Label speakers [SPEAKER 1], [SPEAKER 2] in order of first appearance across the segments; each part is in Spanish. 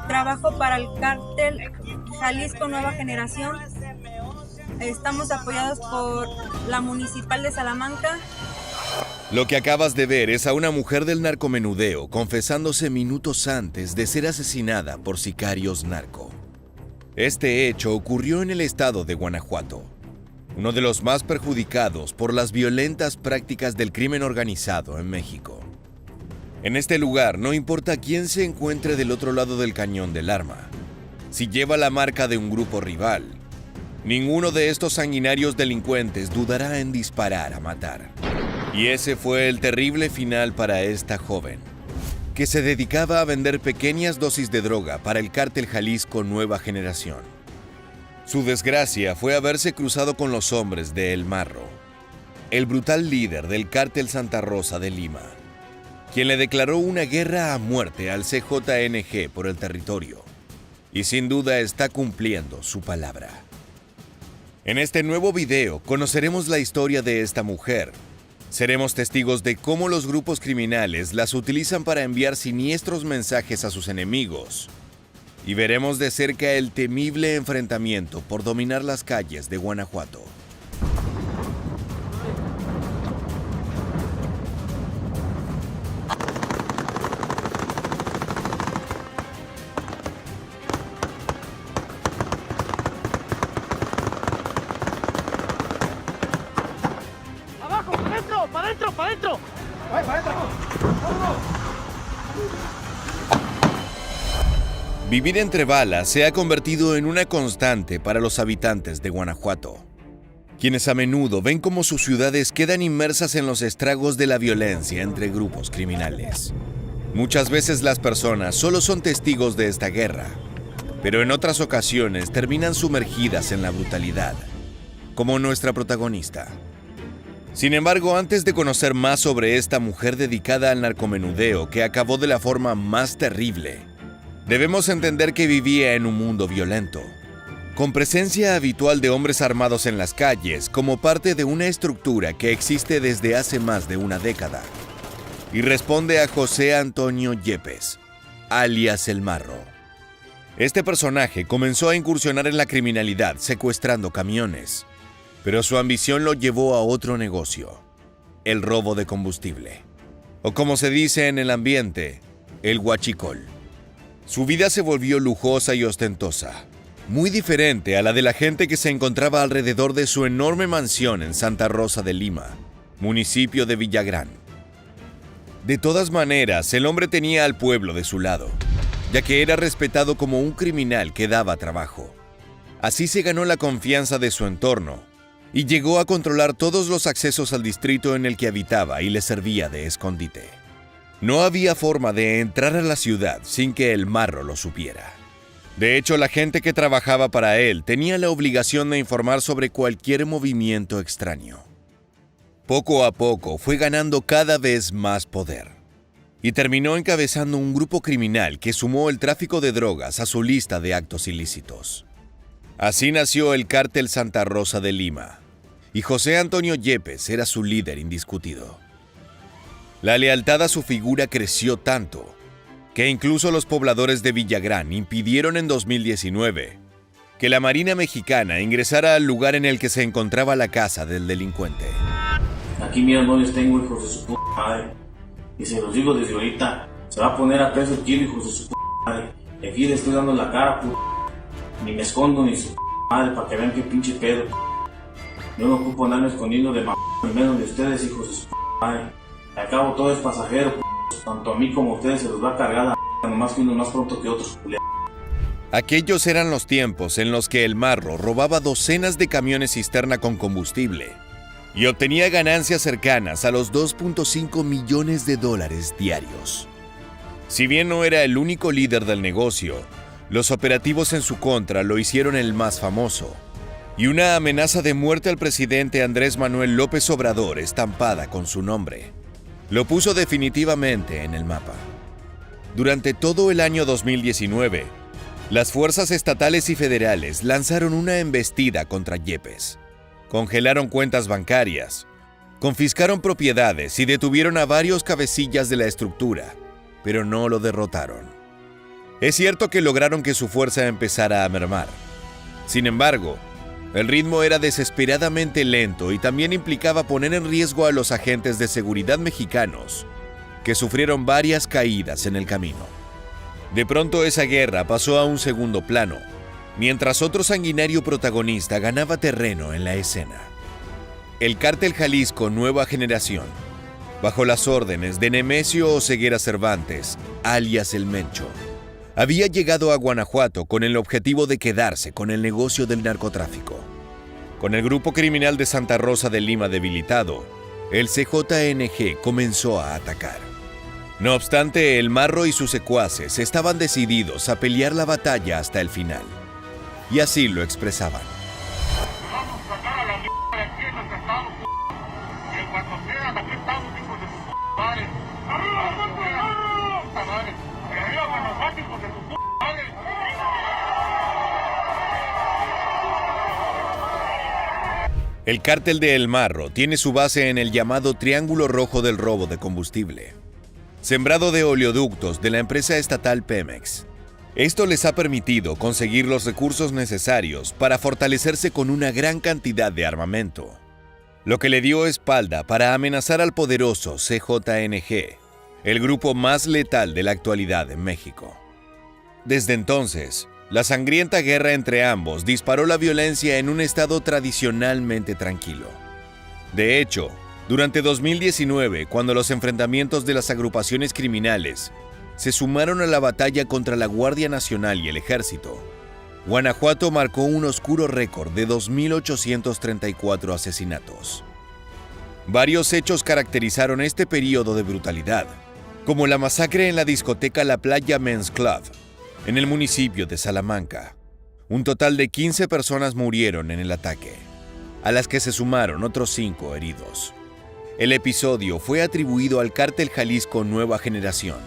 [SPEAKER 1] Trabajo para el cártel Jalisco Nueva Generación. Estamos apoyados por la Municipal de Salamanca.
[SPEAKER 2] Lo que acabas de ver es a una mujer del narcomenudeo confesándose minutos antes de ser asesinada por sicarios narco. Este hecho ocurrió en el estado de Guanajuato, uno de los más perjudicados por las violentas prácticas del crimen organizado en México. En este lugar no importa quién se encuentre del otro lado del cañón del arma, si lleva la marca de un grupo rival, ninguno de estos sanguinarios delincuentes dudará en disparar a matar. Y ese fue el terrible final para esta joven, que se dedicaba a vender pequeñas dosis de droga para el cártel Jalisco Nueva Generación. Su desgracia fue haberse cruzado con los hombres de El Marro, el brutal líder del cártel Santa Rosa de Lima, quien le declaró una guerra a muerte al CJNG por el territorio, y sin duda está cumpliendo su palabra. En este nuevo video conoceremos la historia de esta mujer. Seremos testigos de cómo los grupos criminales las utilizan para enviar siniestros mensajes a sus enemigos. Y veremos de cerca el temible enfrentamiento por dominar las calles de Guanajuato.
[SPEAKER 3] ¡Para adentro! ¡Para adentro!
[SPEAKER 2] Vivir entre balas se ha convertido en una constante para los habitantes de Guanajuato, quienes a menudo ven cómo sus ciudades quedan inmersas en los estragos de la violencia entre grupos criminales. Muchas veces las personas solo son testigos de esta guerra, pero en otras ocasiones terminan sumergidas en la brutalidad, como nuestra protagonista. Sin embargo, antes de conocer más sobre esta mujer dedicada al narcomenudeo que acabó de la forma más terrible, debemos entender que vivía en un mundo violento, con presencia habitual de hombres armados en las calles como parte de una estructura que existe desde hace más de una década, y responde a José Antonio Yepes, alias El Marro. Este personaje comenzó a incursionar en la criminalidad secuestrando camiones, pero su ambición lo llevó a otro negocio, el robo de combustible, o como se dice en el ambiente, el huachicol. Su vida se volvió lujosa y ostentosa, muy diferente a la de la gente que se encontraba alrededor de su enorme mansión en Santa Rosa de Lima, municipio de Villagrán. De todas maneras, el hombre tenía al pueblo de su lado, ya que era respetado como un criminal que daba trabajo. Así se ganó la confianza de su entorno, y llegó a controlar todos los accesos al distrito en el que habitaba y le servía de escondite. No había forma de entrar a la ciudad sin que El Marro lo supiera. De hecho, la gente que trabajaba para él tenía la obligación de informar sobre cualquier movimiento extraño. Poco a poco fue ganando cada vez más poder y terminó encabezando un grupo criminal que sumó el tráfico de drogas a su lista de actos ilícitos. Así nació el cártel Santa Rosa de Lima, y José Antonio Yepes era su líder indiscutido. La lealtad a su figura creció tanto que incluso los pobladores de Villagrán impidieron en 2019 que la Marina Mexicana ingresara al lugar en el que se encontraba la casa del delincuente.
[SPEAKER 4] Aquí mira, no les tengo, hijos de su puta madre. Y se los digo desde ahorita, se va a poner a peso el kilo, hijos de su puta madre. Aquí les estoy dando la cara, puta. Ni me escondo ni su puta madre para que vean qué pinche pedo. Yo no ocupo andarme escondiendo de ni menos de ustedes, hijos de su puta madre. Al cabo todo es pasajero, tanto a mí como a ustedes se los va a cargar la nomás que uno más pronto que otros, culiados.
[SPEAKER 2] Aquellos eran los tiempos en los que El Marro robaba docenas de camiones cisterna con combustible y obtenía ganancias cercanas a los 2.5 millones de dólares diarios. Si bien no era el único líder del negocio, los operativos en su contra lo hicieron el más famoso, y una amenaza de muerte al presidente Andrés Manuel López Obrador estampada con su nombre lo puso definitivamente en el mapa. Durante todo el año 2019, las fuerzas estatales y federales lanzaron una embestida contra Yepes. Congelaron cuentas bancarias, confiscaron propiedades y detuvieron a varios cabecillas de la estructura, pero no lo derrotaron. Es cierto que lograron que su fuerza empezara a mermar. Sin embargo, el ritmo era desesperadamente lento y también implicaba poner en riesgo a los agentes de seguridad mexicanos, que sufrieron varias caídas en el camino. De pronto esa guerra pasó a un segundo plano, mientras otro sanguinario protagonista ganaba terreno en la escena. El Cártel Jalisco Nueva Generación, bajo las órdenes de Nemesio Oseguera Cervantes, alias El Mencho, había llegado a Guanajuato con el objetivo de quedarse con el negocio del narcotráfico. Con el grupo criminal de Santa Rosa de Lima debilitado, el CJNG comenzó a atacar. No obstante, El Marro y sus secuaces estaban decididos a pelear la batalla hasta el final. Y así lo expresaban.
[SPEAKER 3] Vamos a sacar a la mierda de aquí en nuestro estado, que cuando quieran aquí estamos, hijos de su madre. ¡Arriba, puta madre! ¡Que arriba Guanajuato, hijos de su madre!
[SPEAKER 2] El cártel de El Marro tiene su base en el llamado Triángulo Rojo del Robo de Combustible, sembrado de oleoductos de la empresa estatal Pemex. Esto les ha permitido conseguir los recursos necesarios para fortalecerse con una gran cantidad de armamento, lo que le dio espalda para amenazar al poderoso CJNG, el grupo más letal de la actualidad en México. Desde entonces, la sangrienta guerra entre ambos disparó la violencia en un estado tradicionalmente tranquilo. De hecho, durante 2019, cuando los enfrentamientos de las agrupaciones criminales se sumaron a la batalla contra la Guardia Nacional y el Ejército, Guanajuato marcó un oscuro récord de 2.834 asesinatos. Varios hechos caracterizaron este periodo de brutalidad, como la masacre en la discoteca La Playa Men's Club, en el municipio de Salamanca. Un total de 15 personas murieron en el ataque, a las que se sumaron otros 5 heridos. El episodio fue atribuido al Cártel Jalisco Nueva Generación,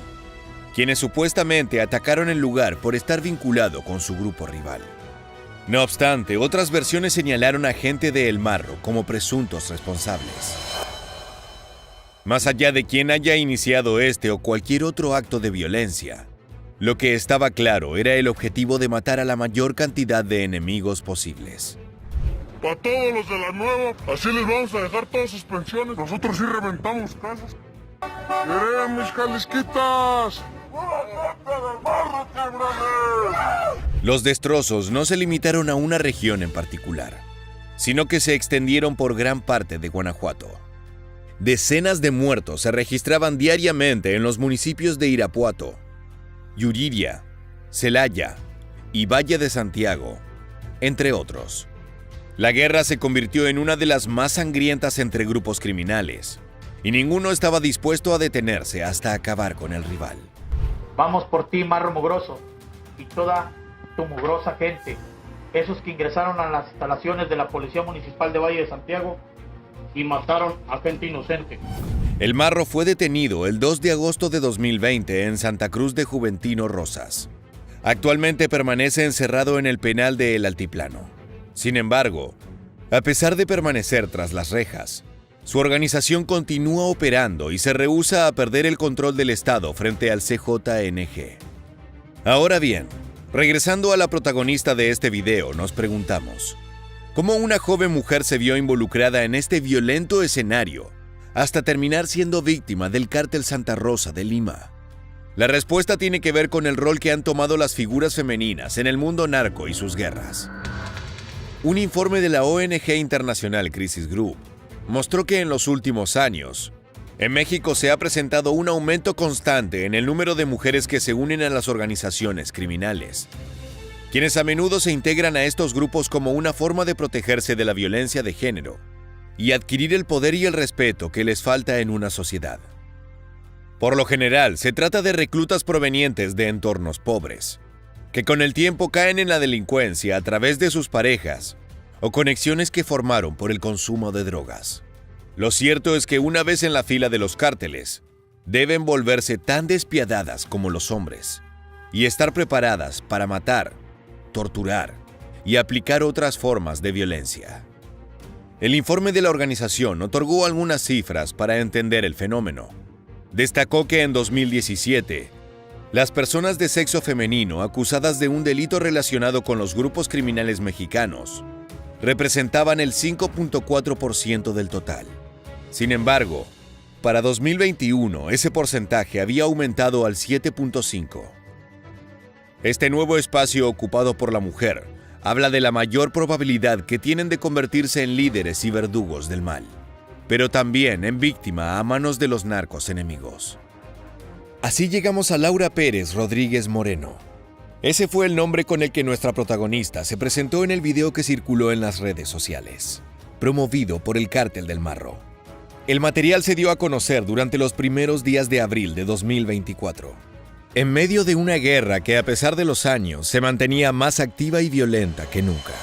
[SPEAKER 2] quienes supuestamente atacaron el lugar por estar vinculado con su grupo rival. No obstante, otras versiones señalaron a gente de El Marro como presuntos responsables. Más allá de quién haya iniciado este o cualquier otro acto de violencia, lo que estaba claro era el objetivo de matar a la mayor cantidad de enemigos posibles.
[SPEAKER 3] Para todos los de la nueva, así les vamos a dejar todas sus pensiones. Nosotros sí reventamos casas. ¡Miren, mis jalisquitas!
[SPEAKER 2] Los destrozos no se limitaron a una región en particular, sino que se extendieron por gran parte de Guanajuato. Decenas de muertos se registraban diariamente en los municipios de Irapuato, Yuriria, Celaya y Valle de Santiago, entre otros. La guerra se convirtió en una de las más sangrientas entre grupos criminales, y ninguno estaba dispuesto a detenerse hasta acabar con el rival.
[SPEAKER 5] Vamos por ti, Marro Mugroso, y toda tu mugrosa gente, esos que ingresaron a las instalaciones de la Policía Municipal de Valle de Santiago y mataron a gente inocente.
[SPEAKER 2] El Marro fue detenido el 2 de agosto de 2020 en Santa Cruz de Juventino Rosas. Actualmente permanece encerrado en el penal de El Altiplano. Sin embargo, a pesar de permanecer tras las rejas, su organización continúa operando y se rehúsa a perder el control del Estado frente al CJNG. Ahora bien, regresando a la protagonista de este video, nos preguntamos, ¿cómo una joven mujer se vio involucrada en este violento escenario hasta terminar siendo víctima del Cártel Santa Rosa de Lima? La respuesta tiene que ver con el rol que han tomado las figuras femeninas en el mundo narco y sus guerras. Un informe de la ONG internacional Crisis Group mostró que en los últimos años, en México se ha presentado un aumento constante en el número de mujeres que se unen a las organizaciones criminales, quienes a menudo se integran a estos grupos como una forma de protegerse de la violencia de género y adquirir el poder y el respeto que les falta en una sociedad. Por lo general, se trata de reclutas provenientes de entornos pobres, que con el tiempo caen en la delincuencia a través de sus parejas o conexiones que formaron por el consumo de drogas. Lo cierto es que una vez en la fila de los cárteles, deben volverse tan despiadadas como los hombres y estar preparadas para matar, torturar y aplicar otras formas de violencia. El informe de la organización otorgó algunas cifras para entender el fenómeno. Destacó que en 2017, Las personas de sexo femenino acusadas de un delito relacionado con los grupos criminales mexicanos representaban el 5.4% del total. Sin embargo, para 2021 ese porcentaje había aumentado al 7.5%. Este nuevo espacio ocupado por la mujer habla de la mayor probabilidad que tienen de convertirse en líderes y verdugos del mal, pero también en víctima a manos de los narcos enemigos. Así llegamos a Laura Pérez Rodríguez Moreno. Ese fue el nombre con el que nuestra protagonista se presentó en el video que circuló en las redes sociales, promovido por el Cártel del Marro. El material se dio a conocer durante los primeros días de abril de 2024, en medio de una guerra que, a pesar de los años, se mantenía más activa y violenta que nunca.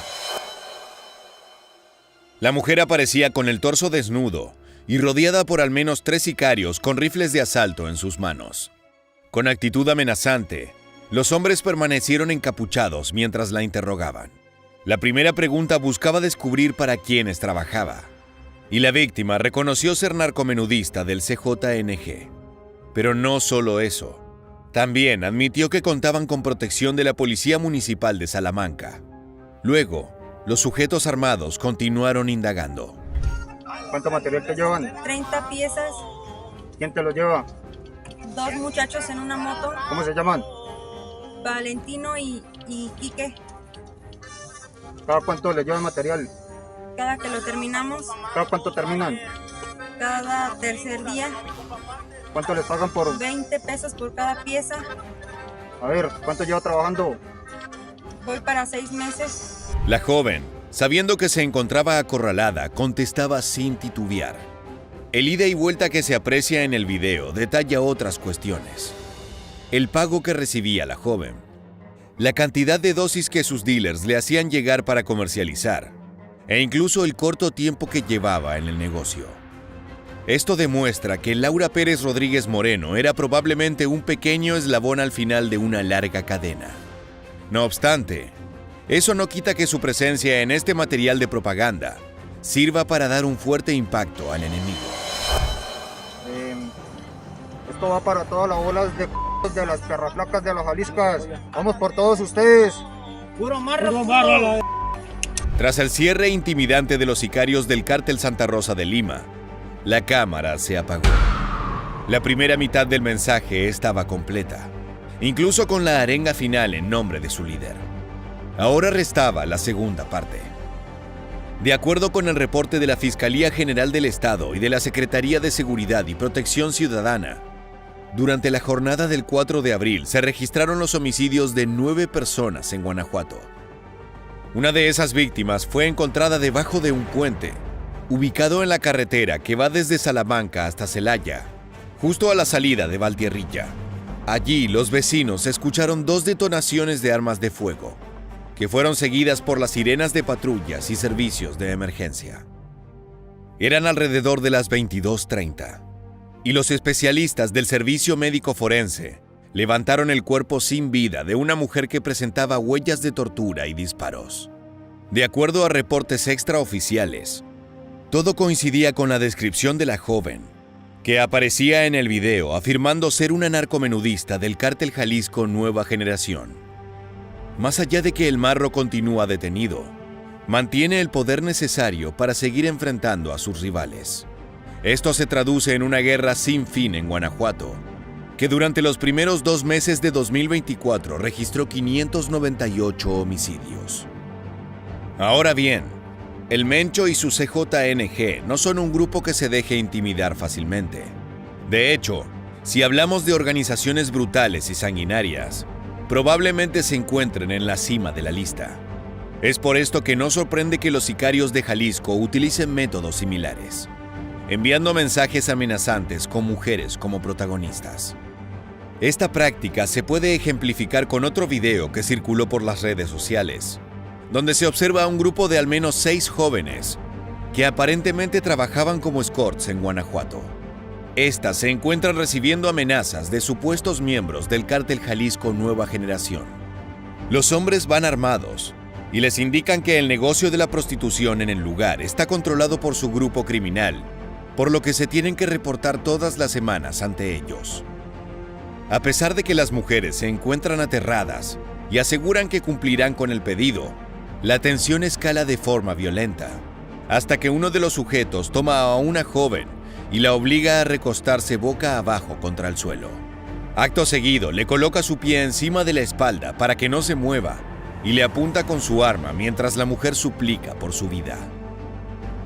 [SPEAKER 2] La mujer aparecía con el torso desnudo y rodeada por al menos 3 sicarios con rifles de asalto en sus manos. Con actitud amenazante, los hombres permanecieron encapuchados mientras la interrogaban. La primera pregunta buscaba descubrir para quiénes trabajaba, y la víctima reconoció ser narcomenudista del CJNG. Pero no solo eso, también admitió que contaban con protección de la Policía Municipal de Salamanca. Luego, los sujetos armados continuaron indagando.
[SPEAKER 6] ¿Cuánto material te llevan?
[SPEAKER 1] 30 piezas,
[SPEAKER 6] ¿Quién te lo lleva?
[SPEAKER 1] 2 muchachos en una moto,
[SPEAKER 6] ¿Cómo se llaman?
[SPEAKER 1] Valentino y Quique.
[SPEAKER 6] ¿Cada cuánto le llevan material?
[SPEAKER 1] Cada que lo terminamos,
[SPEAKER 6] ¿Cada cuánto terminan?
[SPEAKER 1] cada tercer día,
[SPEAKER 6] ¿Cuánto les pagan por...?
[SPEAKER 1] 20 pesos por cada pieza.
[SPEAKER 6] A ver, ¿cuánto lleva trabajando?
[SPEAKER 1] Voy para 6 meses.
[SPEAKER 2] La joven, sabiendo que se encontraba acorralada, contestaba sin titubear. El ida y vuelta que se aprecia en el video detalla otras cuestiones. El pago que recibía la joven, la cantidad de dosis que sus dealers le hacían llegar para comercializar, e incluso el corto tiempo que llevaba en el negocio. Esto demuestra que Laura Pérez Rodríguez Moreno era probablemente un pequeño eslabón al final de una larga cadena. No obstante, eso no quita que su presencia en este material de propaganda sirva para dar un fuerte impacto al enemigo.
[SPEAKER 6] Esto va para todas las bolas de las perraflacas de las Jaliscas. Vamos por todos ustedes.
[SPEAKER 5] Puro marro.
[SPEAKER 2] Tras el cierre intimidante de los sicarios del Cártel Santa Rosa de Lima, la cámara se apagó. La primera mitad del mensaje estaba completa, incluso con la arenga final en nombre de su líder. Ahora restaba la segunda parte. De acuerdo con el reporte de la Fiscalía General del Estado y de la Secretaría de Seguridad y Protección Ciudadana, durante la jornada del 4 de abril se registraron los homicidios de 9 personas en Guanajuato. Una de esas víctimas fue encontrada debajo de un puente, ubicado en la carretera que va desde Salamanca hasta Celaya, justo a la salida de Valtierrilla. Allí los vecinos escucharon 2 detonaciones de armas de fuego, que fueron seguidas por las sirenas de patrullas y servicios de emergencia. Eran alrededor de las 22:30, y los especialistas del Servicio Médico Forense levantaron el cuerpo sin vida de una mujer que presentaba huellas de tortura y disparos. De acuerdo a reportes extraoficiales, todo coincidía con la descripción de la joven, que aparecía en el video afirmando ser una narcomenudista del Cártel Jalisco Nueva Generación. Más allá de que el Marro continúa detenido, mantiene el poder necesario para seguir enfrentando a sus rivales. Esto se traduce en una guerra sin fin en Guanajuato, que durante los primeros 2 meses de 2024 registró 598 homicidios. Ahora bien, el Mencho y su CJNG no son un grupo que se deje intimidar fácilmente. De hecho, si hablamos de organizaciones brutales y sanguinarias, probablemente se encuentren en la cima de la lista. Es por esto que no sorprende que los sicarios de Jalisco utilicen métodos similares, enviando mensajes amenazantes con mujeres como protagonistas. Esta práctica se puede ejemplificar con otro video que circuló por las redes sociales, donde se observa a un grupo de al menos 6 jóvenes que aparentemente trabajaban como escorts en Guanajuato. Estas se encuentran recibiendo amenazas de supuestos miembros del Cártel Jalisco Nueva Generación. Los hombres van armados y les indican que el negocio de la prostitución en el lugar está controlado por su grupo criminal, por lo que se tienen que reportar todas las semanas ante ellos. A pesar de que las mujeres se encuentran aterradas y aseguran que cumplirán con el pedido, la tensión escala de forma violenta, hasta que uno de los sujetos toma a una joven y la obliga a recostarse boca abajo contra el suelo. Acto seguido, le coloca su pie encima de la espalda para que no se mueva y le apunta con su arma mientras la mujer suplica por su vida.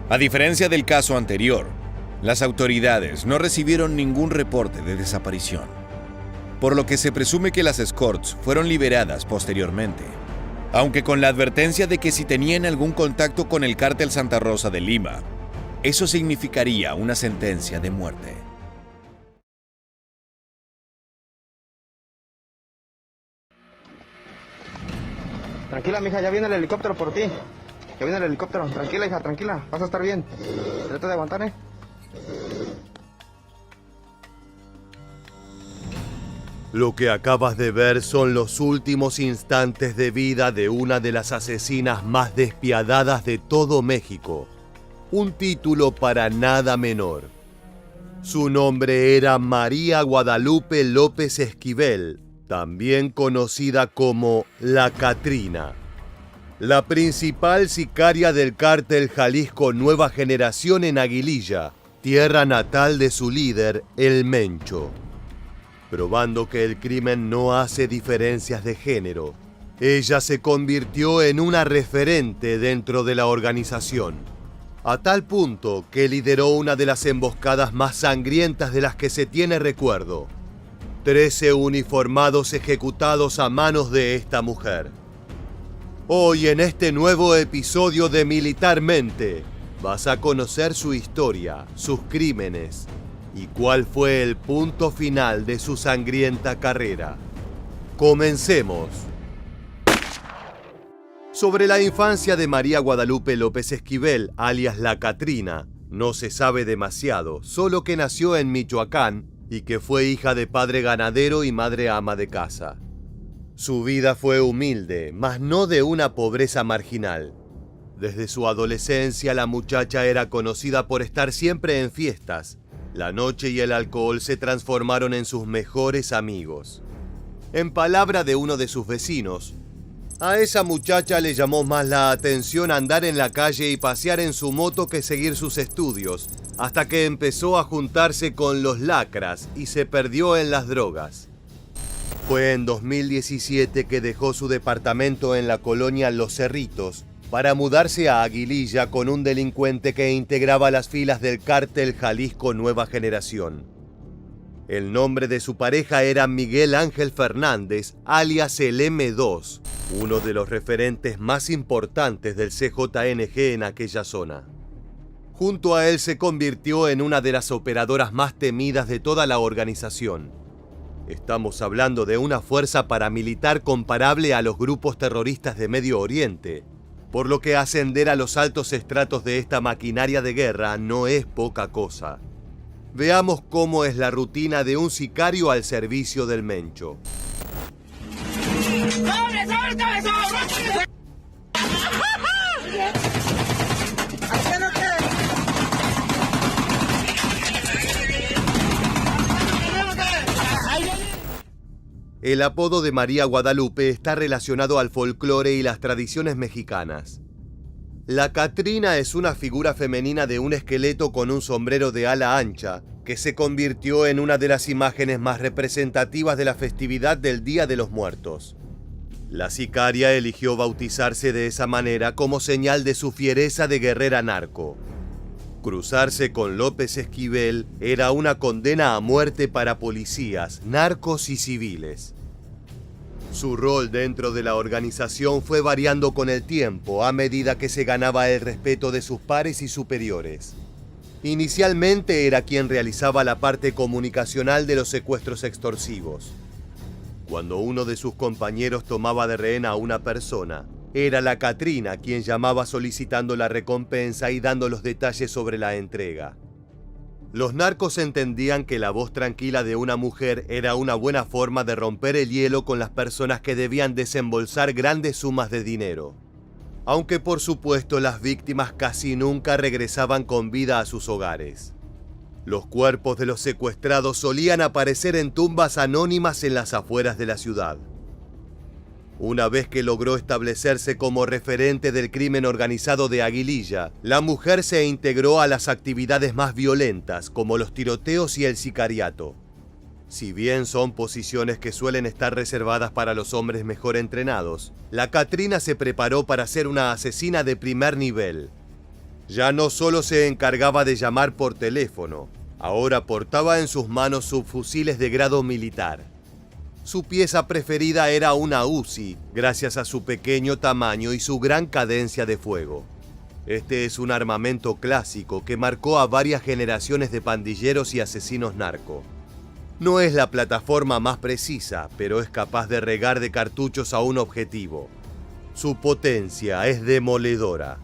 [SPEAKER 2] A diferencia del caso anterior, las autoridades no recibieron ningún reporte de desaparición, por lo que se presume que las escorts fueron liberadas posteriormente, aunque con la advertencia de que si tenían algún contacto con el cártel Santa Rosa de Lima, eso significaría una sentencia de muerte.
[SPEAKER 7] Tranquila, mija, ya viene el helicóptero por ti. Ya viene el helicóptero. Tranquila, hija, tranquila. Vas a estar bien. Trata de aguantar, ¿eh?
[SPEAKER 8] Lo que acabas de ver son los últimos instantes de vida de una de las asesinas más despiadadas de todo México. Un título para nada menor. Su nombre era María Guadalupe López Esquivel, también conocida como La Catrina. La principal sicaria del cártel Jalisco Nueva Generación en Aguililla, tierra natal de su líder, el Mencho. Probando que el crimen no hace diferencias de género, ella se convirtió en una referente dentro de la organización, a tal punto que lideró una de las emboscadas más sangrientas de las que se tiene recuerdo. 13 uniformados ejecutados a manos de esta mujer. Hoy en este nuevo episodio de Militarmente, vas a conocer su historia, sus crímenes y cuál fue el punto final de su sangrienta carrera. Comencemos. Sobre la infancia de María Guadalupe López Esquivel, alias La Catrina, no se sabe demasiado, solo que nació en Michoacán y que fue hija de padre ganadero y madre ama de casa. Su vida fue humilde, mas no de una pobreza marginal. Desde su adolescencia la muchacha era conocida por estar siempre en fiestas. La noche y el alcohol se transformaron en sus mejores amigos. En palabra de uno de sus vecinos, a esa muchacha le llamó más la atención andar en la calle y pasear en su moto que seguir sus estudios, hasta que empezó a juntarse con los lacras y se perdió en las drogas. Fue en 2017 que dejó su departamento en la colonia Los Cerritos para mudarse a Aguililla con un delincuente que integraba las filas del cártel Jalisco Nueva Generación. El nombre de su pareja era Miguel Ángel Fernández, alias el M2, uno de los referentes más importantes del CJNG en aquella zona. Junto a él se convirtió en una de las operadoras más temidas de toda la organización. Estamos hablando de una fuerza paramilitar comparable a los grupos terroristas de Medio Oriente, por lo que ascender a los altos estratos de esta maquinaria de guerra no es poca cosa. Veamos cómo es la rutina de un sicario al servicio del Mencho.
[SPEAKER 3] ¡Sobre, sobre, cabezón!
[SPEAKER 8] El apodo de María Guadalupe está relacionado al folclore y las tradiciones mexicanas. La Catrina es una figura femenina de un esqueleto con un sombrero de ala ancha, que se convirtió en una de las imágenes más representativas de la festividad del Día de los Muertos. La sicaria eligió bautizarse de esa manera como señal de su fiereza de guerrera narco. Cruzarse con López Esquivel era una condena a muerte para policías, narcos y civiles. Su rol dentro de la organización fue variando con el tiempo a medida que se ganaba el respeto de sus pares y superiores. Inicialmente era quien realizaba la parte comunicacional de los secuestros extorsivos. Cuando uno de sus compañeros tomaba de rehén a una persona, era la Catrina quien llamaba solicitando la recompensa y dando los detalles sobre la entrega. Los narcos entendían que la voz tranquila de una mujer era una buena forma de romper el hielo con las personas que debían desembolsar grandes sumas de dinero. Aunque por supuesto las víctimas casi nunca regresaban con vida a sus hogares. Los cuerpos de los secuestrados solían aparecer en tumbas anónimas en las afueras de la ciudad. Una vez que logró establecerse como referente del crimen organizado de Aguililla, la mujer se integró a las actividades más violentas, como los tiroteos y el sicariato. Si bien son posiciones que suelen estar reservadas para los hombres mejor entrenados, la Katrina se preparó para ser una asesina de primer nivel. Ya no solo se encargaba de llamar por teléfono, ahora portaba en sus manos subfusiles de grado militar. Su pieza preferida era una Uzi, gracias a su pequeño tamaño y su gran cadencia de fuego. Este es un armamento clásico que marcó a varias generaciones de pandilleros y asesinos narco. No es la plataforma más precisa, pero es capaz de regar de cartuchos a un objetivo. Su potencia es demoledora.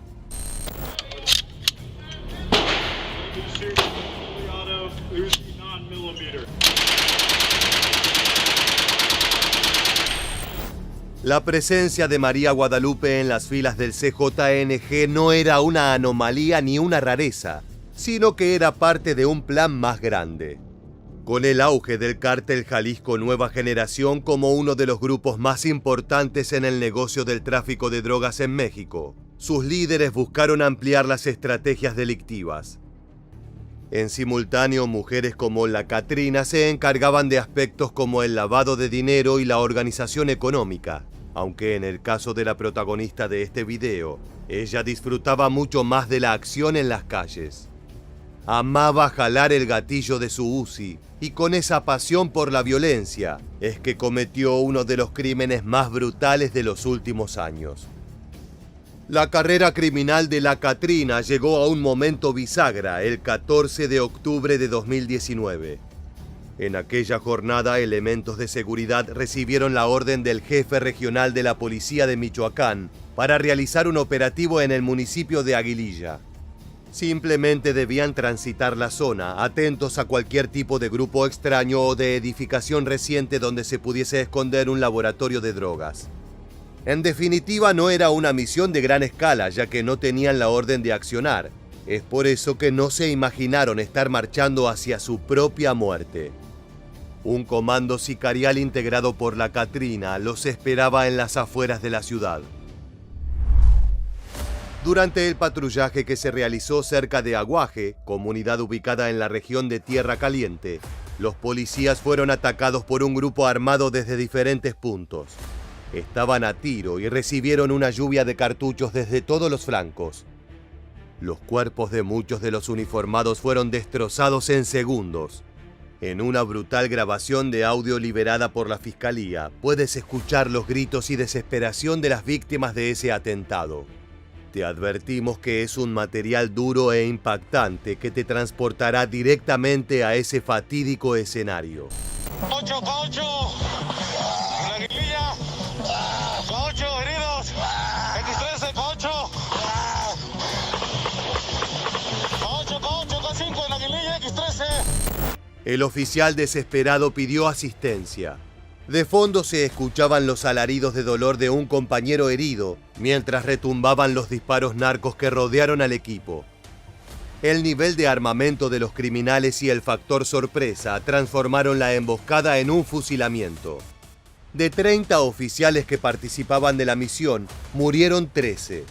[SPEAKER 8] La presencia de María Guadalupe en las filas del CJNG no era una anomalía ni una rareza, sino que era parte de un plan más grande. Con el auge del cártel Jalisco Nueva Generación como uno de los grupos más importantes en el negocio del tráfico de drogas en México, sus líderes buscaron ampliar las estrategias delictivas. En simultáneo, mujeres como la Katrina se encargaban de aspectos como el lavado de dinero y la organización económica, aunque en el caso de la protagonista de este video, ella disfrutaba mucho más de la acción en las calles. Amaba jalar el gatillo de su Uzi, y con esa pasión por la violencia es que cometió uno de los crímenes más brutales de los últimos años. La carrera criminal de la Katrina llegó a un momento bisagra el 14 de octubre de 2019. En aquella jornada, elementos de seguridad recibieron la orden del jefe regional de la policía de Michoacán para realizar un operativo en el municipio de Aguililla. Simplemente debían transitar la zona, atentos a cualquier tipo de grupo extraño o de edificación reciente donde se pudiese esconder un laboratorio de drogas. En definitiva, no era una misión de gran escala, ya que no tenían la orden de accionar. Es por eso que no se imaginaron estar marchando hacia su propia muerte. Un comando sicarial integrado por la Katrina los esperaba en las afueras de la ciudad. Durante el patrullaje que se realizó cerca de Aguaje, comunidad ubicada en la región de Tierra Caliente, los policías fueron atacados por un grupo armado desde diferentes puntos. Estaban a tiro y recibieron una lluvia de cartuchos desde todos los flancos. Los cuerpos de muchos de los uniformados fueron destrozados en segundos. En una brutal grabación de audio liberada por la Fiscalía, puedes escuchar los gritos y desesperación de las víctimas de ese atentado. Te advertimos que es un material duro e impactante que te transportará directamente a ese fatídico escenario.
[SPEAKER 3] ¡Caucho! ¡La Aguililla! ¡Caucho, heridos! ¡X13, Caucho! ¡Caucho, K5 en la Aguililla, X13!
[SPEAKER 8] El oficial desesperado pidió asistencia. De fondo se escuchaban los alaridos de dolor de un compañero herido, mientras retumbaban los disparos narcos que rodearon al equipo. El nivel de armamento de los criminales y el factor sorpresa transformaron la emboscada en un fusilamiento. De 30 oficiales que participaban de la misión, murieron 13.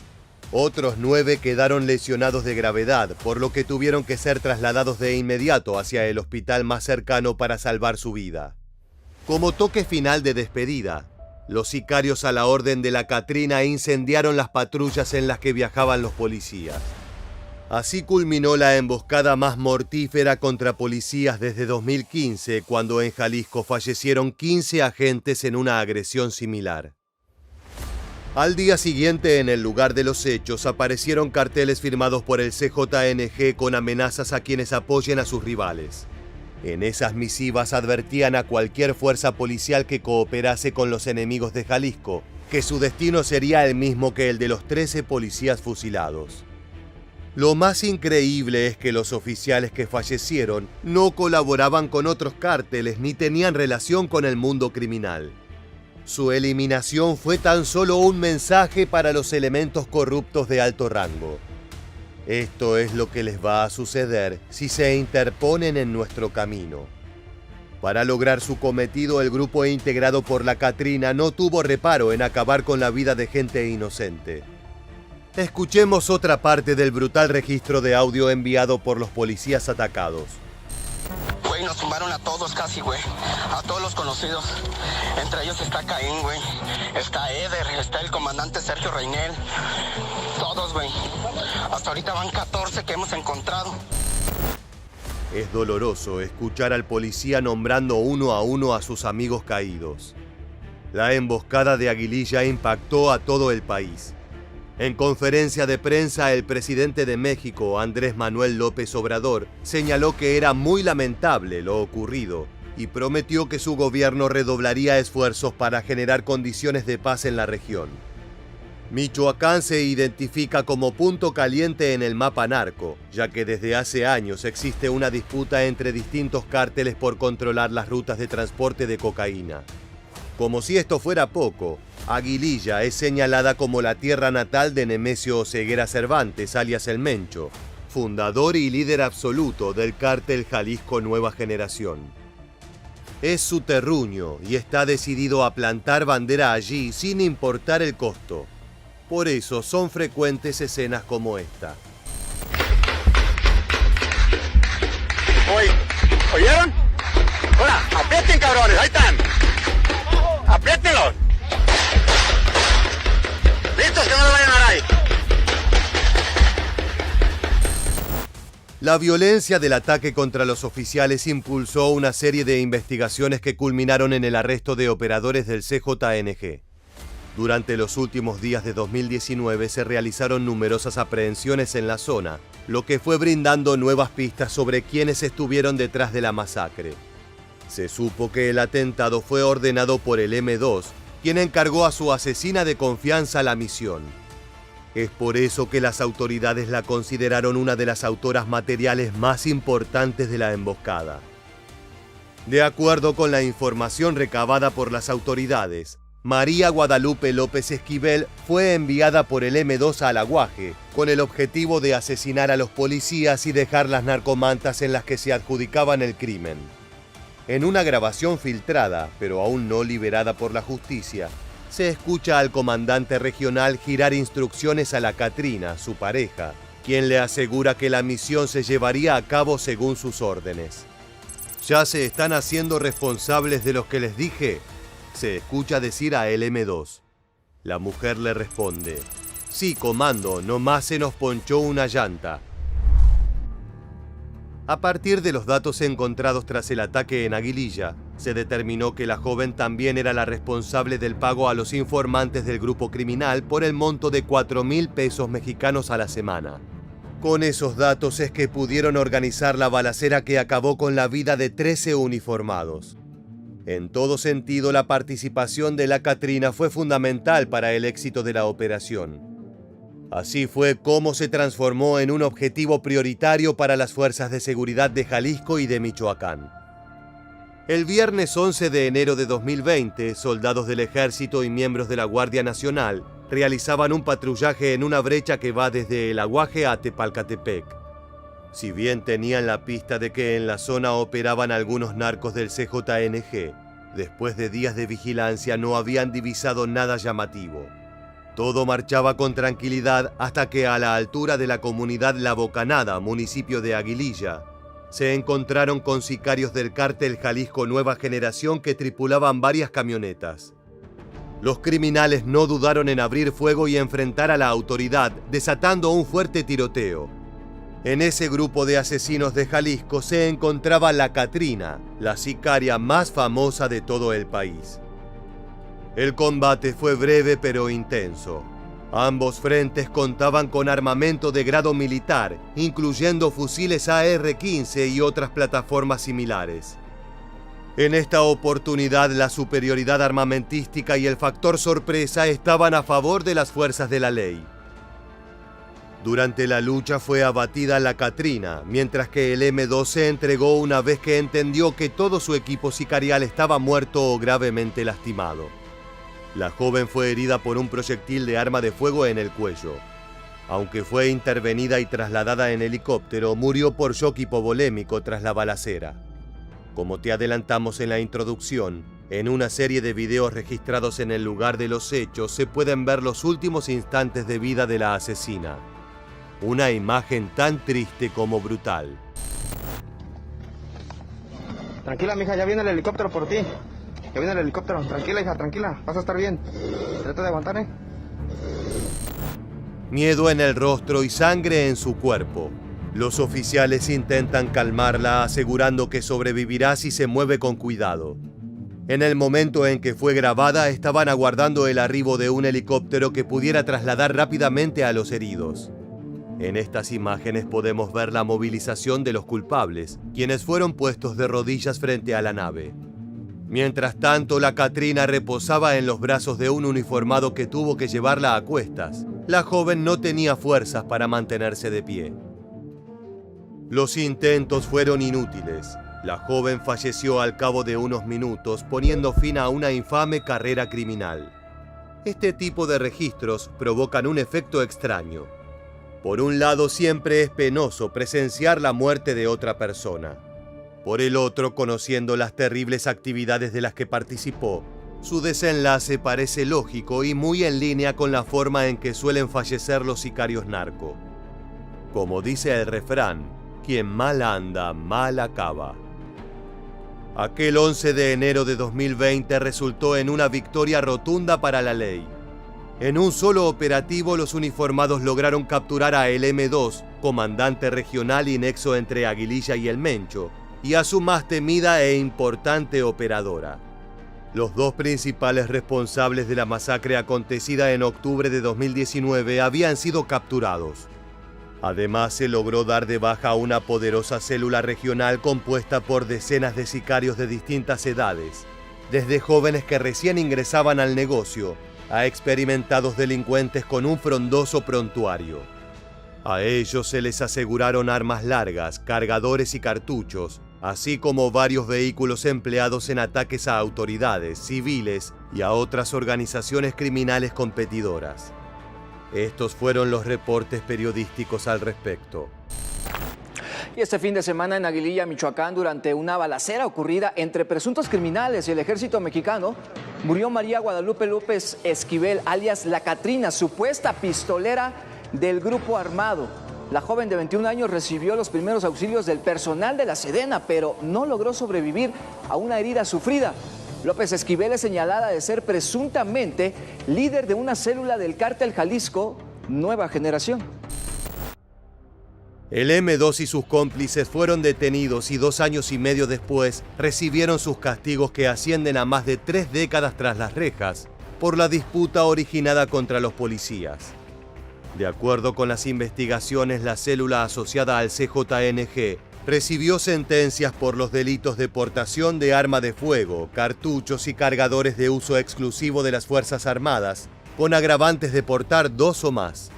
[SPEAKER 8] Otros 9 quedaron lesionados de gravedad, por lo que tuvieron que ser trasladados de inmediato hacia el hospital más cercano para salvar su vida. Como toque final de despedida, los sicarios a la orden de la Katrina incendiaron las patrullas en las que viajaban los policías. Así culminó la emboscada más mortífera contra policías desde 2015, cuando en Jalisco fallecieron 15 agentes en una agresión similar. Al día siguiente, en el lugar de los hechos, aparecieron carteles firmados por el CJNG con amenazas a quienes apoyen a sus rivales. En esas misivas advertían a cualquier fuerza policial que cooperase con los enemigos de Jalisco, que su destino sería el mismo que el de los 13 policías fusilados. Lo más increíble es que los oficiales que fallecieron no colaboraban con otros cárteles ni tenían relación con el mundo criminal. Su eliminación fue tan solo un mensaje para los elementos corruptos de alto rango. Esto es lo que les va a suceder si se interponen en nuestro camino. Para lograr su cometido, el grupo integrado por la Catrina no tuvo reparo en acabar con la vida de gente inocente. Escuchemos otra parte del brutal registro de audio enviado por los policías atacados.
[SPEAKER 9] Güey, nos tumbaron a todos casi, güey. A todos los conocidos. Entre ellos está Caín, güey. Está Eder, está el comandante Sergio Reinel. Todos, güey. Hasta ahorita van 14 que hemos encontrado.
[SPEAKER 8] Es doloroso escuchar al policía nombrando uno a uno a sus amigos caídos. La emboscada de Aguililla impactó a todo el país. En conferencia de prensa, el presidente de México, Andrés Manuel López Obrador, señaló que era muy lamentable lo ocurrido y prometió que su gobierno redoblaría esfuerzos para generar condiciones de paz en la región. Michoacán se identifica como punto caliente en el mapa narco, ya que desde hace años existe una disputa entre distintos cárteles por controlar las rutas de transporte de cocaína. Como si esto fuera poco, Aguililla es señalada como la tierra natal de Nemesio Oseguera Cervantes, alias El Mencho, fundador y líder absoluto del cártel Jalisco Nueva Generación. Es su terruño y está decidido a plantar bandera allí sin importar el costo. Por eso son frecuentes escenas como esta.
[SPEAKER 3] ¿Oyeron? ¡Hola! ¡Aprieten, cabrones! ¡Ahí están! ¡Apriétenlos! ¡Listos, que no lo vayan a dar ahí!
[SPEAKER 8] La violencia del ataque contra los oficiales impulsó una serie de investigaciones que culminaron en el arresto de operadores del CJNG. Durante los últimos días de 2019 se realizaron numerosas aprehensiones en la zona, lo que fue brindando nuevas pistas sobre quiénes estuvieron detrás de la masacre. Se supo que el atentado fue ordenado por el M2, quien encargó a su asesina de confianza la misión. Es por eso que las autoridades la consideraron una de las autoras materiales más importantes de la emboscada. De acuerdo con la información recabada por las autoridades, María Guadalupe López Esquivel fue enviada por el M2 al Aguaje, con el objetivo de asesinar a los policías y dejar las narcomantas en las que se adjudicaban el crimen. En una grabación filtrada, pero aún no liberada por la justicia, se escucha al comandante regional girar instrucciones a la Catrina, su pareja, quien le asegura que la misión se llevaría a cabo según sus órdenes. ¿Ya se están haciendo responsables de los que les dije?, se escucha decir a el M2. La mujer le responde: sí, comando, nomás se nos ponchó una llanta. A partir de los datos encontrados tras el ataque en Aguililla, se determinó que la joven también era la responsable del pago a los informantes del grupo criminal por el monto de 4,000 pesos mexicanos a la semana. Con esos datos es que pudieron organizar la balacera que acabó con la vida de 13 uniformados. En todo sentido, la participación de la Catrina fue fundamental para el éxito de la operación. Así fue como se transformó en un objetivo prioritario para las fuerzas de seguridad de Jalisco y de Michoacán. El viernes 11 de enero de 2020, soldados del Ejército y miembros de la Guardia Nacional realizaban un patrullaje en una brecha que va desde El Aguaje a Tepalcatepec. Si bien tenían la pista de que en la zona operaban algunos narcos del CJNG, después de días de vigilancia no habían divisado nada llamativo. Todo marchaba con tranquilidad hasta que a la altura de la comunidad La Bocanada, municipio de Aguililla, se encontraron con sicarios del cártel Jalisco Nueva Generación que tripulaban varias camionetas. Los criminales no dudaron en abrir fuego y enfrentar a la autoridad, desatando un fuerte tiroteo. En ese grupo de asesinos de Jalisco se encontraba la Catrina, la sicaria más famosa de todo el país. El combate fue breve pero intenso. Ambos frentes contaban con armamento de grado militar, incluyendo fusiles AR-15 y otras plataformas similares. En esta oportunidad, la superioridad armamentística y el factor sorpresa estaban a favor de las fuerzas de la ley. Durante la lucha fue abatida la Catrina, mientras que el M2 se entregó una vez que entendió que todo su equipo sicarial estaba muerto o gravemente lastimado. La joven fue herida por un proyectil de arma de fuego en el cuello. Aunque fue intervenida y trasladada en helicóptero, murió por shock hipovolémico tras la balacera. Como te adelantamos en la introducción, en una serie de videos registrados en el lugar de los hechos se pueden ver los últimos instantes de vida de la asesina. Una imagen tan triste como brutal.
[SPEAKER 7] Tranquila, mija, ya viene el helicóptero por ti. Ya viene el helicóptero. Tranquila, hija, tranquila. Vas a estar bien. Trata de aguantar, ¿eh?
[SPEAKER 8] Miedo en el rostro y sangre en su cuerpo. Los oficiales intentan calmarla, asegurando que sobrevivirá si se mueve con cuidado. En el momento en que fue grabada, estaban aguardando el arribo de un helicóptero que pudiera trasladar rápidamente a los heridos. En estas imágenes podemos ver la movilización de los culpables, quienes fueron puestos de rodillas frente a la nave. Mientras tanto, la Katrina reposaba en los brazos de un uniformado que tuvo que llevarla a cuestas. La joven no tenía fuerzas para mantenerse de pie. Los intentos fueron inútiles. La joven falleció al cabo de unos minutos, poniendo fin a una infame carrera criminal. Este tipo de registros provocan un efecto extraño. Por un lado, siempre es penoso presenciar la muerte de otra persona. Por el otro, conociendo las terribles actividades de las que participó, su desenlace parece lógico y muy en línea con la forma en que suelen fallecer los sicarios narco. Como dice el refrán, quien mal anda, mal acaba. Aquel 11 de enero de 2020 resultó en una victoria rotunda para la ley. En un solo operativo, los uniformados lograron capturar a el M2, comandante regional y nexo entre Aguililla y El Mencho, y a su más temida e importante operadora. Los dos principales responsables de la masacre acontecida en octubre de 2019 habían sido capturados. Además, se logró dar de baja a una poderosa célula regional compuesta por decenas de sicarios de distintas edades, desde jóvenes que recién ingresaban al negocio a experimentados delincuentes con un frondoso prontuario. A ellos se les aseguraron armas largas, cargadores y cartuchos, así como varios vehículos empleados en ataques a autoridades, civiles y a otras organizaciones criminales competidoras. Estos fueron los reportes periodísticos al respecto.
[SPEAKER 10] Y este fin de semana en Aguililla, Michoacán, durante una balacera ocurrida entre presuntos criminales y el ejército mexicano, murió María Guadalupe López Esquivel, alias La Katrina, supuesta pistolera del grupo armado. La joven de 21 años recibió los primeros auxilios del personal de la Sedena, pero no logró sobrevivir a una herida sufrida. López Esquivel es señalada de ser presuntamente líder de una célula del cártel Jalisco Nueva Generación.
[SPEAKER 8] El M2 y sus cómplices fueron detenidos y 2 años y medio después recibieron sus castigos que ascienden a más de 3 décadas tras las rejas por la disputa originada contra los policías. De acuerdo con las investigaciones, la célula asociada al CJNG recibió sentencias por los delitos de portación de arma de fuego, cartuchos y cargadores de uso exclusivo de las Fuerzas Armadas, con agravantes de portar 2 o más.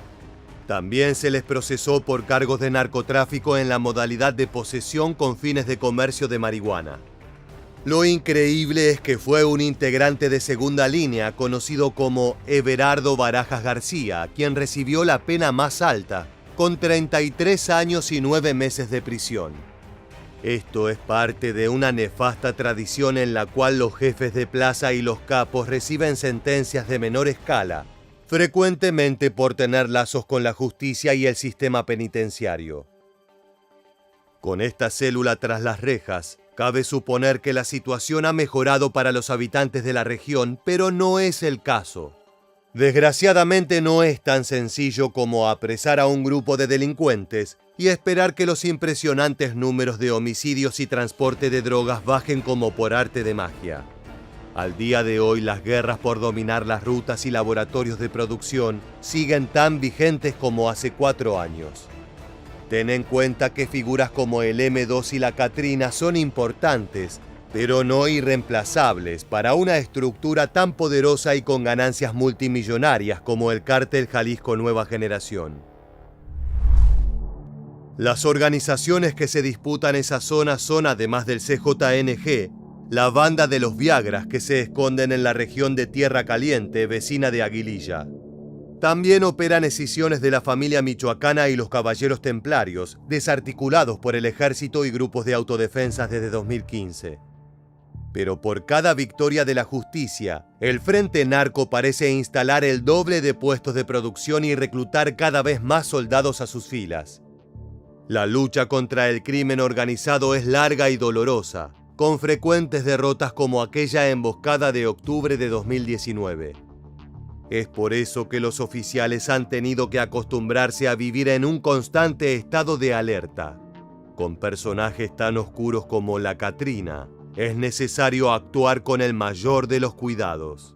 [SPEAKER 8] También se les procesó por cargos de narcotráfico en la modalidad de posesión con fines de comercio de marihuana. Lo increíble es que fue un integrante de segunda línea conocido como Everardo Barajas García, quien recibió la pena más alta, con 33 años y 9 meses de prisión. Esto es parte de una nefasta tradición en la cual los jefes de plaza y los capos reciben sentencias de menor escala, frecuentemente por tener lazos con la justicia y el sistema penitenciario. Con esta célula tras las rejas, cabe suponer que la situación ha mejorado para los habitantes de la región, pero no es el caso. Desgraciadamente no es tan sencillo como apresar a un grupo de delincuentes y esperar que los impresionantes números de homicidios y transporte de drogas bajen como por arte de magia. Al día de hoy, las guerras por dominar las rutas y laboratorios de producción siguen tan vigentes como hace 4 años. Ten en cuenta que figuras como el M2 y la Katrina son importantes, pero no irreemplazables para una estructura tan poderosa y con ganancias multimillonarias como el cártel Jalisco Nueva Generación. Las organizaciones que se disputan esa zona son, además del CJNG, la banda de los Viagras que se esconden en la región de Tierra Caliente, vecina de Aguililla. También operan escisiones de la familia michoacana y los caballeros templarios, desarticulados por el ejército y grupos de autodefensas desde 2015. Pero por cada victoria de la justicia, el Frente Narco parece instalar el doble de puestos de producción y reclutar cada vez más soldados a sus filas. La lucha contra el crimen organizado es larga y dolorosa, con frecuentes derrotas como aquella emboscada de octubre de 2019. Es por eso que los oficiales han tenido que acostumbrarse a vivir en un constante estado de alerta. Con personajes tan oscuros como la Catrina, es necesario actuar con el mayor de los cuidados.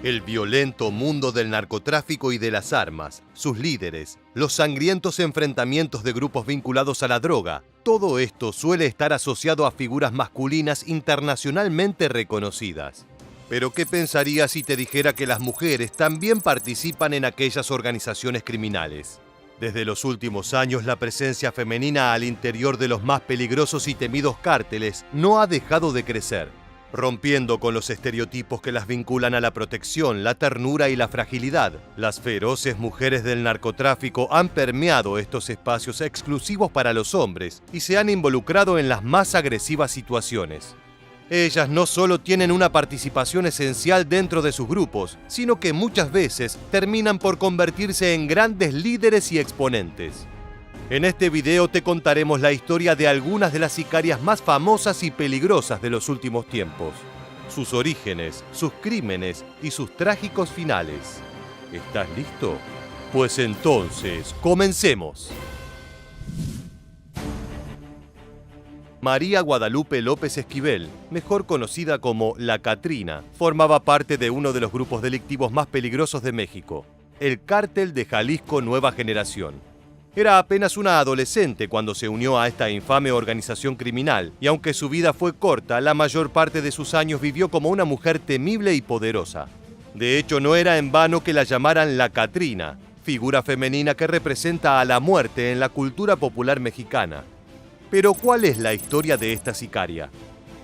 [SPEAKER 8] El violento mundo del narcotráfico y de las armas, sus líderes, los sangrientos enfrentamientos de grupos vinculados a la droga, todo esto suele estar asociado a figuras masculinas internacionalmente reconocidas. Pero ¿qué pensarías si te dijera que las mujeres también participan en aquellas organizaciones criminales? Desde los últimos años, la presencia femenina al interior de los más peligrosos y temidos cárteles no ha dejado de crecer, rompiendo con los estereotipos que las vinculan a la protección, la ternura y la fragilidad. Las feroces mujeres del narcotráfico han permeado estos espacios exclusivos para los hombres y se han involucrado en las más agresivas situaciones. Ellas no solo tienen una participación esencial dentro de sus grupos, sino que muchas veces terminan por convertirse en grandes líderes y exponentes. En este video te contaremos la historia de algunas de las sicarias más famosas y peligrosas de los últimos tiempos, sus orígenes, sus crímenes y sus trágicos finales. ¿Estás listo? Pues entonces, comencemos. María Guadalupe López Esquivel, mejor conocida como La Catrina, formaba parte de uno de los grupos delictivos más peligrosos de México, el Cártel de Jalisco Nueva Generación. Era apenas una adolescente cuando se unió a esta infame organización criminal, y aunque su vida fue corta, la mayor parte de sus años vivió como una mujer temible y poderosa. De hecho, no era en vano que la llamaran La Catrina, figura femenina que representa a la muerte en la cultura popular mexicana. Pero, ¿cuál es la historia de esta sicaria?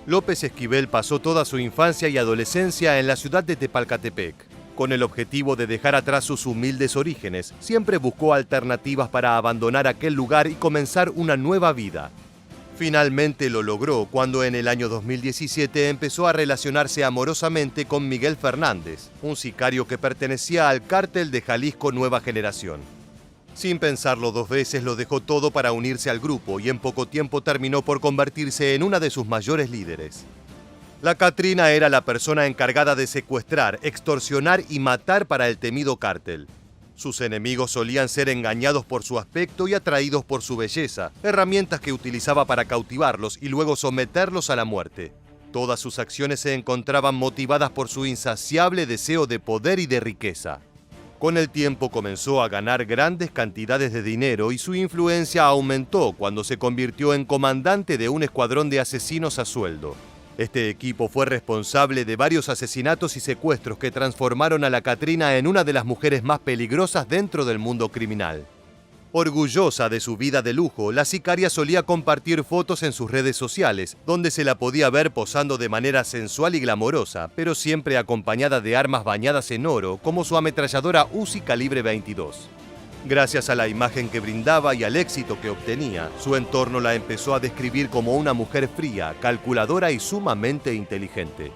[SPEAKER 8] López Esquivel pasó toda su infancia y adolescencia en la ciudad de Tepalcatepec. Con el objetivo de dejar atrás sus humildes orígenes, siempre buscó alternativas para abandonar aquel lugar y comenzar una nueva vida. Finalmente lo logró cuando en el año 2017 empezó a relacionarse amorosamente con Miguel Fernández, un sicario que pertenecía al Cártel de Jalisco Nueva Generación. Sin pensarlo dos veces, lo dejó todo para unirse al grupo y en poco tiempo terminó por convertirse en una de sus mayores líderes. La Catrina era la persona encargada de secuestrar, extorsionar y matar para el temido cártel. Sus enemigos solían ser engañados por su aspecto y atraídos por su belleza, herramientas que utilizaba para cautivarlos y luego someterlos a la muerte. Todas sus acciones se encontraban motivadas por su insaciable deseo de poder y de riqueza. Con el tiempo comenzó a ganar grandes cantidades de dinero y su influencia aumentó cuando se convirtió en comandante de un escuadrón de asesinos a sueldo. Este equipo fue responsable de varios asesinatos y secuestros que transformaron a la Catrina en una de las mujeres más peligrosas dentro del mundo criminal. Orgullosa de su vida de lujo, la sicaria solía compartir fotos en sus redes sociales, donde se la podía ver posando de manera sensual y glamorosa, pero siempre acompañada de armas bañadas en oro, como su ametralladora Uzi calibre 22. Gracias a la imagen que brindaba y al éxito que obtenía, su entorno la empezó a describir como una mujer fría, calculadora y sumamente inteligente.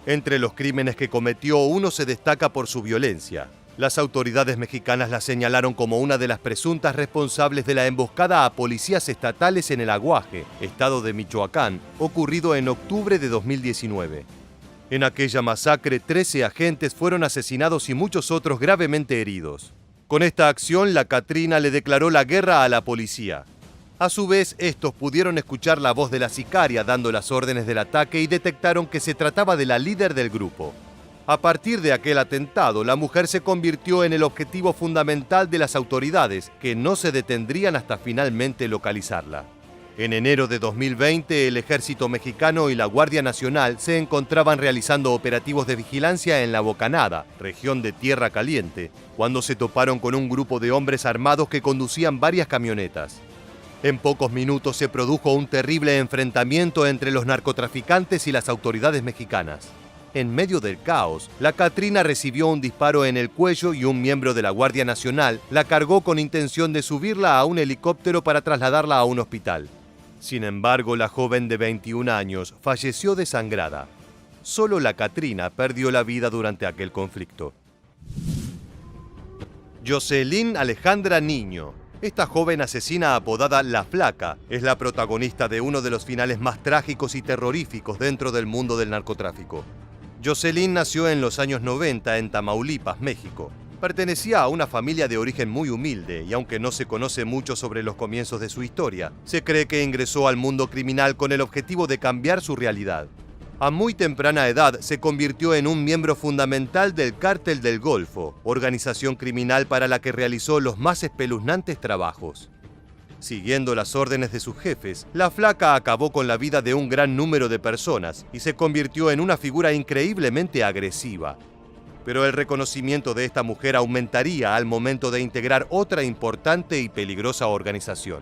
[SPEAKER 8] Entre los crímenes que cometió, uno se destaca por su violencia. Las autoridades mexicanas la señalaron como una de las presuntas responsables de la emboscada a policías estatales en el Aguaje, estado de Michoacán, ocurrido en octubre de 2019. En aquella masacre, 13 agentes fueron asesinados y muchos otros gravemente heridos. Con esta acción, la Catrina le declaró la guerra a la policía. A su vez, estos pudieron escuchar la voz de la sicaria dando las órdenes del ataque y detectaron que se trataba de la líder del grupo. A partir de aquel atentado, la mujer se convirtió en el objetivo fundamental de las autoridades, que no se detendrían hasta finalmente localizarla. En enero de 2020, el Ejército Mexicano y la Guardia Nacional se encontraban realizando operativos de vigilancia en La Bocanada, región de Tierra Caliente, cuando se toparon con un grupo de hombres armados que conducían varias camionetas. En pocos minutos se produjo un terrible enfrentamiento entre los narcotraficantes y las autoridades mexicanas. En medio del caos, la Catrina recibió un disparo en el cuello y un miembro de la Guardia Nacional la cargó con intención de subirla a un helicóptero para trasladarla a un hospital. Sin embargo, la joven de 21 años falleció desangrada. Solo la Catrina perdió la vida durante aquel conflicto. Jocelyn Alejandra Niño. Esta joven asesina apodada La Flaca es la protagonista de uno de los finales más trágicos y terroríficos dentro del mundo del narcotráfico. Jocelyn nació en los años 90 en Tamaulipas, México. Pertenecía a una familia de origen muy humilde y aunque no se conoce mucho sobre los comienzos de su historia, se cree que ingresó al mundo criminal con el objetivo de cambiar su realidad. A muy temprana edad se convirtió en un miembro fundamental del Cártel del Golfo, organización criminal para la que realizó los más espeluznantes trabajos. Siguiendo las órdenes de sus jefes, La Flaca acabó con la vida de un gran número de personas y se convirtió en una figura increíblemente agresiva. Pero el reconocimiento de esta mujer aumentaría al momento de integrar otra importante y peligrosa organización.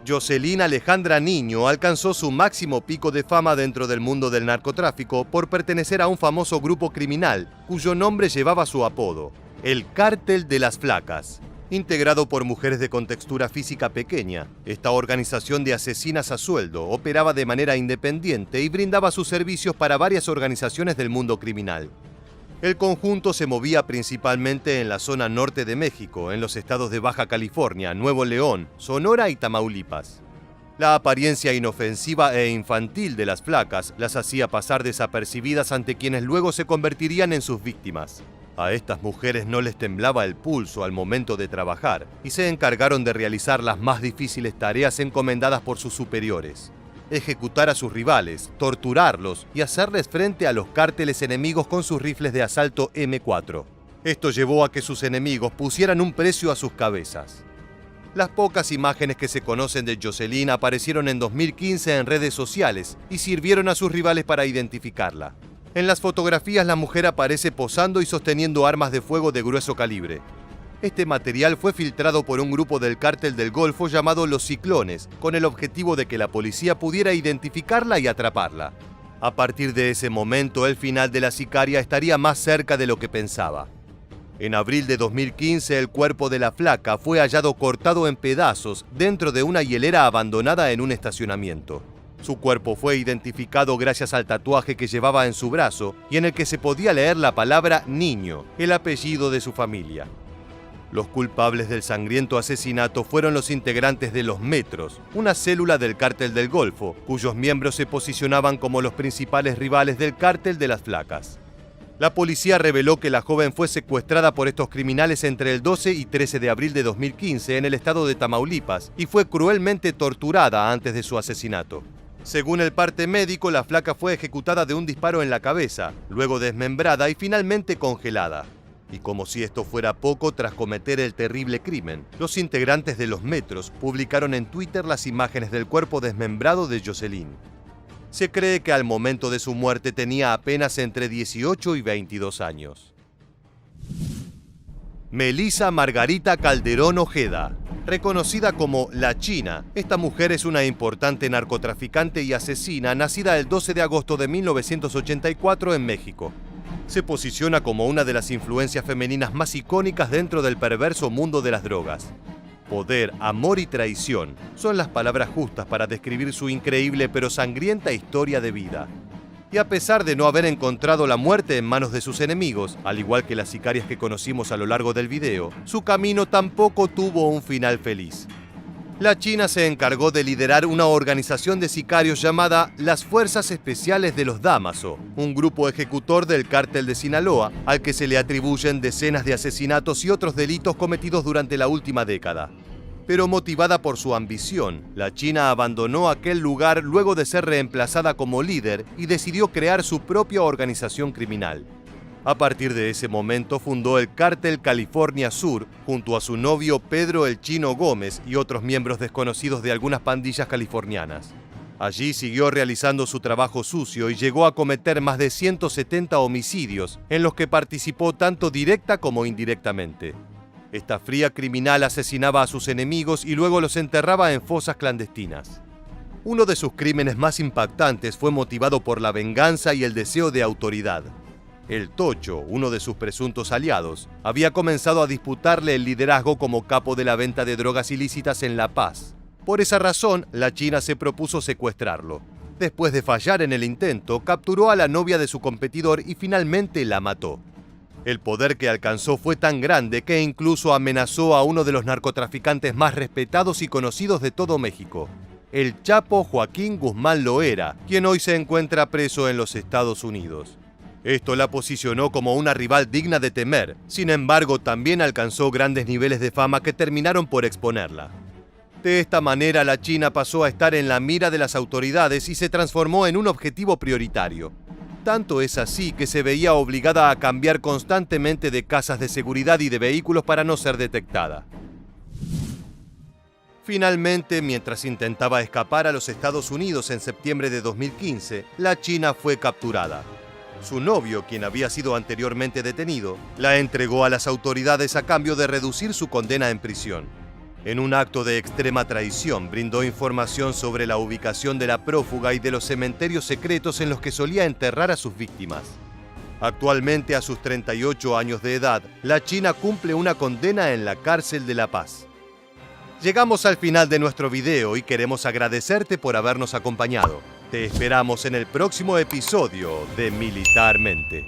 [SPEAKER 8] Jocelyn Alejandra Niño alcanzó su máximo pico de fama dentro del mundo del narcotráfico por pertenecer a un famoso grupo criminal cuyo nombre llevaba su apodo, el Cártel de las Flacas. Integrado por mujeres de contextura física pequeña, esta organización de asesinas a sueldo operaba de manera independiente y brindaba sus servicios para varias organizaciones del mundo criminal. El conjunto se movía principalmente en la zona norte de México, en los estados de Baja California, Nuevo León, Sonora y Tamaulipas. La apariencia inofensiva e infantil de las flacas las hacía pasar desapercibidas ante quienes luego se convertirían en sus víctimas. A estas mujeres no les temblaba el pulso al momento de trabajar y se encargaron de realizar las más difíciles tareas encomendadas por sus superiores: ejecutar a sus rivales, torturarlos y hacerles frente a los cárteles enemigos con sus rifles de asalto M4. Esto llevó a que sus enemigos pusieran un precio a sus cabezas. Las pocas imágenes que se conocen de Jocelyn aparecieron en 2015 en redes sociales y sirvieron a sus rivales para identificarla. En las fotografías la mujer aparece posando y sosteniendo armas de fuego de grueso calibre. Este material fue filtrado por un grupo del Cártel del Golfo llamado Los Ciclones, con el objetivo de que la policía pudiera identificarla y atraparla. A partir de ese momento, el final de la sicaria estaría más cerca de lo que pensaba. En abril de 2015, el cuerpo de La Flaca fue hallado cortado en pedazos dentro de una hielera abandonada en un estacionamiento. Su cuerpo fue identificado gracias al tatuaje que llevaba en su brazo y en el que se podía leer la palabra Niño, el apellido de su familia. Los culpables del sangriento asesinato fueron los integrantes de Los Metros, una célula del Cártel del Golfo, cuyos miembros se posicionaban como los principales rivales del Cártel de las Flacas. La policía reveló que la joven fue secuestrada por estos criminales entre el 12 y 13 de abril de 2015 en el estado de Tamaulipas y fue cruelmente torturada antes de su asesinato. Según el parte médico, la flaca fue ejecutada de un disparo en la cabeza, luego desmembrada y finalmente congelada. Y como si esto fuera poco, tras cometer el terrible crimen, los integrantes de Los Metros publicaron en Twitter las imágenes del cuerpo desmembrado de Jocelyn. Se cree que al momento de su muerte tenía apenas entre 18 y 22 años. Melissa Margarita Calderón Ojeda. Reconocida como La China, esta mujer es una importante narcotraficante y asesina nacida el 12 de agosto de 1984 en México. Se posiciona como una de las influencias femeninas más icónicas dentro del perverso mundo de las drogas. Poder, amor y traición son las palabras justas para describir su increíble pero sangrienta historia de vida. Y a pesar de no haber encontrado la muerte en manos de sus enemigos, al igual que las sicarias que conocimos a lo largo del video, su camino tampoco tuvo un final feliz. La China se encargó de liderar una organización de sicarios llamada las Fuerzas Especiales de los Dámaso, un grupo ejecutor del Cártel de Sinaloa, al que se le atribuyen decenas de asesinatos y otros delitos cometidos durante la última década. Pero motivada por su ambición, la China abandonó aquel lugar luego de ser reemplazada como líder y decidió crear su propia organización criminal. A partir de ese momento fundó el Cártel California Sur junto a su novio Pedro el Chino Gómez y otros miembros desconocidos de algunas pandillas californianas. Allí siguió realizando su trabajo sucio y llegó a cometer más de 170 homicidios en los que participó tanto directa como indirectamente. Esta fría criminal asesinaba a sus enemigos y luego los enterraba en fosas clandestinas. Uno de sus crímenes más impactantes fue motivado por la venganza y el deseo de autoridad. El Tocho, uno de sus presuntos aliados, había comenzado a disputarle el liderazgo como capo de la venta de drogas ilícitas en La Paz. Por esa razón, la China se propuso secuestrarlo. Después de fallar en el intento, capturó a la novia de su competidor y finalmente la mató. El poder que alcanzó fue tan grande que incluso amenazó a uno de los narcotraficantes más respetados y conocidos de todo México, el Chapo Joaquín Guzmán Loera, quien hoy se encuentra preso en los Estados Unidos. Esto la posicionó como una rival digna de temer, sin embargo también alcanzó grandes niveles de fama que terminaron por exponerla. De esta manera la China pasó a estar en la mira de las autoridades y se transformó en un objetivo prioritario. Tanto es así que se veía obligada a cambiar constantemente de casas de seguridad y de vehículos para no ser detectada. Finalmente, mientras intentaba escapar a los Estados Unidos en septiembre de 2015, la China fue capturada. Su novio, quien había sido anteriormente detenido, la entregó a las autoridades a cambio de reducir su condena en prisión. En un acto de extrema traición, brindó información sobre la ubicación de la prófuga y de los cementerios secretos en los que solía enterrar a sus víctimas. Actualmente, a sus 38 años de edad, la China cumple una condena en la cárcel de La Paz. Llegamos al final de nuestro video y queremos agradecerte por habernos acompañado. Te esperamos en el próximo episodio de Militarmente.